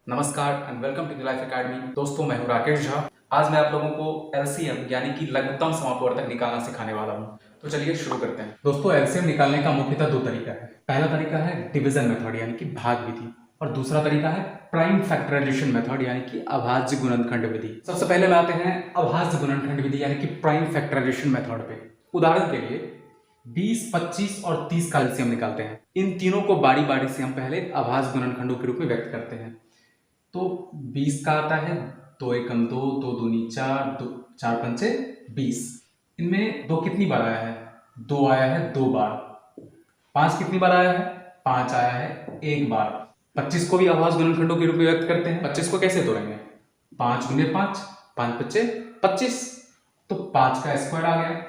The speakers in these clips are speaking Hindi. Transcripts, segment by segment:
नमस्कार and welcome to the life academy. दोस्तों, मैं हूं राकेश झा। आज मैं आप लोगों को एलसीएम यानी कि लघुत्तम समापवर्तक निकालना सिखाने वाला हूं। तो चलिए शुरू करते हैं। दोस्तों, एलसीएम निकालने का मुख्यतः दो तरीका है। पहला तरीका है डिवीजन मेथड यानी कि भाग विधि, और दूसरा तरीका है प्राइम फैक्टराइजेशन मेथड यानी कि अभाज्य गुणनखंड विधि। सबसे पहले हम आते हैं अभाज्य गुणनखंड विधि यानी कि प्राइम फैक्टराइजेशन मेथड पे। उदाहरण के लिए 20, 25 और 30 का एलसीएम निकालते हैं। इन तीनों को बारी बारी से हम पहले अभाज्य गुणनखंडों के रूप में व्यक्त करते हैं। तो 20 का आता है 2 एकम 2, 2 दूनी 4, 4 पंचे 20। इनमें 2 कितनी बार आया है? 2 आया है 2 बार। 5 कितनी बार आया है? 5 आया है 1 बार। 25 को भी अभाज्य गुणनखंडों के रूप में व्यक्त करते हैं। 25 को कैसे तोड़ेंगे? 5 गुने 5, 5 पच्चे 25, तो 5 का स्क्वायर आ गया।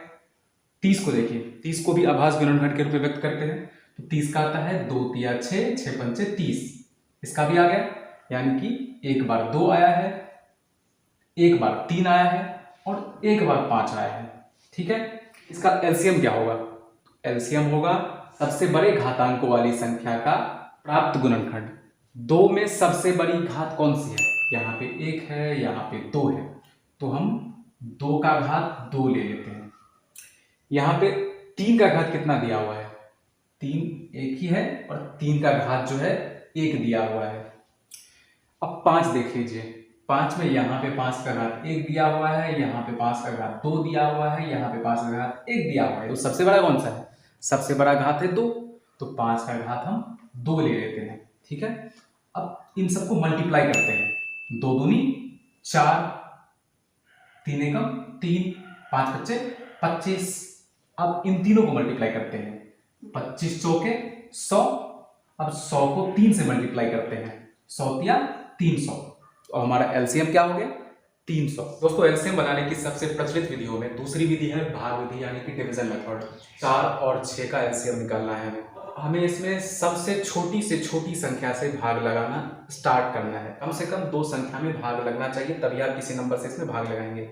30 को देखिए, 30 को भी अभाज्य गुणनखंड के रूप में व्यक्त करते हैं। तो 30 का आता है 2 तिया 6, 6 पंचे 30। इसका भी आ गया, यानी कि 1 बार 2 आया है, 1 बार 3 आया है और 1 बार 5 आया है। ठीक है, इसका एलसीएम क्या होगा? एलसीएम होगा सबसे बड़े घातांकों वाली संख्या का प्राप्त गुणनखंड। 2 में सबसे बड़ी घात कौन सी है? यहाँ पे 1 है, यहाँ पे 2 है, तो हम 2 का घात 2 ले लेते हैं। यहाँ पे 3 का घात कितना दिया हुआ है? 3 एक ही है और 3 का घात जो है 1 दिया हुआ है। अब 5 देख लीजिए, 5 में यहाँ पे 5 का घात 1 दिया हुआ है, यहाँ पे 5 का घात 2 दिया हुआ है, यहाँ पे 5 का घात 1 दिया हुआ है। तो सबसे बड़ा कौन सा है? सबसे बड़ा घात है 2, तो 5 का घात हम 2 ले लेते हैं। ठीक है, अब इन सबको मल्टीप्लाई करते हैं। 2 दूनी 4, 3 एकम 3, 5 बच्चे 25। अब इन तीनों को मल्टीप्लाई करते हैं। 25 चौके 100। अब 100 को 3 से मल्टीप्लाई करते हैं। 100 तिया 300, तो हमारा एलसीएम क्या हो गया? 300। दोस्तों, एलसीएम बनाने की सबसे प्रचलित विधियों में दूसरी विधि है भाग विधि यानी कि डिवीजन मेथड। 4 और 6 का एलसीएम निकालना है हमें इसमें सबसे छोटी से छोटी संख्या से भाग लगाना स्टार्ट करना है। कम से कम 2 संख्या में भाग लगना चाहिए, तभी आप किसी नंबर से इसमें भाग लगाएंगे।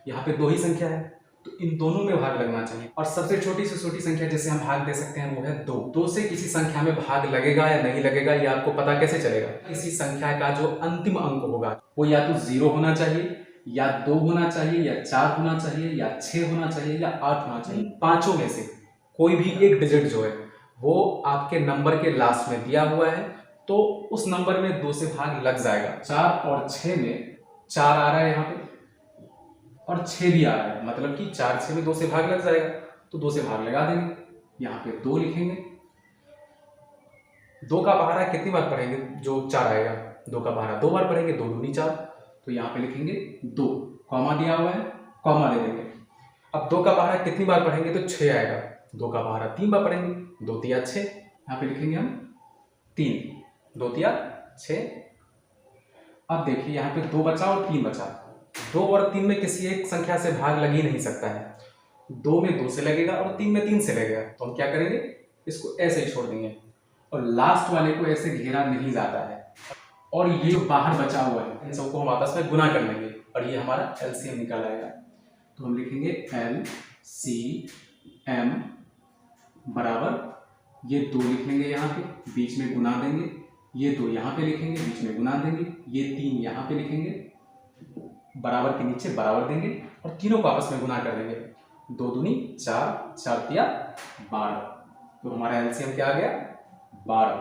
यहाँ पे 2 ही संख्या है, तो इन दोनों में भाग लगना चाहिए। और सबसे छोटी से छोटी संख्या जिसे हम भाग दे सकते हैं वो है 2। 2 से किसी संख्या में भाग लगेगा या नहीं लगेगा ये आपको पता कैसे चलेगा? किसी संख्या का जो अंतिम अंक होगा वो या तो 0 होना चाहिए, या 2 होना चाहिए, या 4 होना चाहिए, या 6 होना चाहिए, या 8 होना चाहिए। पांचों में से कोई भी एक डिजिट जो है वो आपके नंबर के लास्ट में दिया हुआ है, तो उस नंबर में 2 से भाग लग जाएगा। 4 और 6 में 4 आ रहा है यहाँ पे और 6 भी आ रहा है, मतलब कि 4 6 में 2 से भाग लग जाएगा, तो 2 से भाग लगा देंगे। यहाँ पे 2 लिखेंगे। 2 का पहाड़ा कितनी बार पढ़ेंगे? जो 4 आएगा 2 का पहाड़ा 2 बार पढ़ेंगे, 2 दूनी 4, तो यहाँ पे लिखेंगे 2, कॉमा दिया हुआ है, कॉमा दे देंगे। अब 2 का पहाड़ा कितनी बार पढ़ेंगे? तो 6 आएगा, 2 का पहाड़ा 3 बार पढ़ेंगे, 2 तिया 6, यहाँ पे लिखेंगे हम 3, 2 तिया 6। अब देखिए यहाँ पे 2 बचा और 3 बचा। 2 और 3 में किसी एक संख्या से भाग लग ही नहीं सकता है। 2 में 2 से लगेगा और 3 में 3 से लगेगा, तो हम क्या करेंगे? इसको ऐसे ही छोड़ देंगे और लास्ट वाले को ऐसे घेरा नहीं जाता है। और ये जो बाहर बचा हुआ है इन सबको हम आपस में गुना कर लेंगे और ये हमारा एलसीएम निकल आएगा। तो हम लिखेंगे LCM बराबर, ये 2 लिख लेंगे यहाँ पे, बीच में गुना देंगे, ये 2 यहाँ पे लिखेंगे, बीच में गुना देंगे, ये 3 यहाँ पे लिखेंगे, बराबर के नीचे बराबर देंगे और तीनों को आपस में गुना कर देंगे। 2 दूनी 4, 4 तिया 12, तो हमारा एलसीएम क्या आ गया? 12।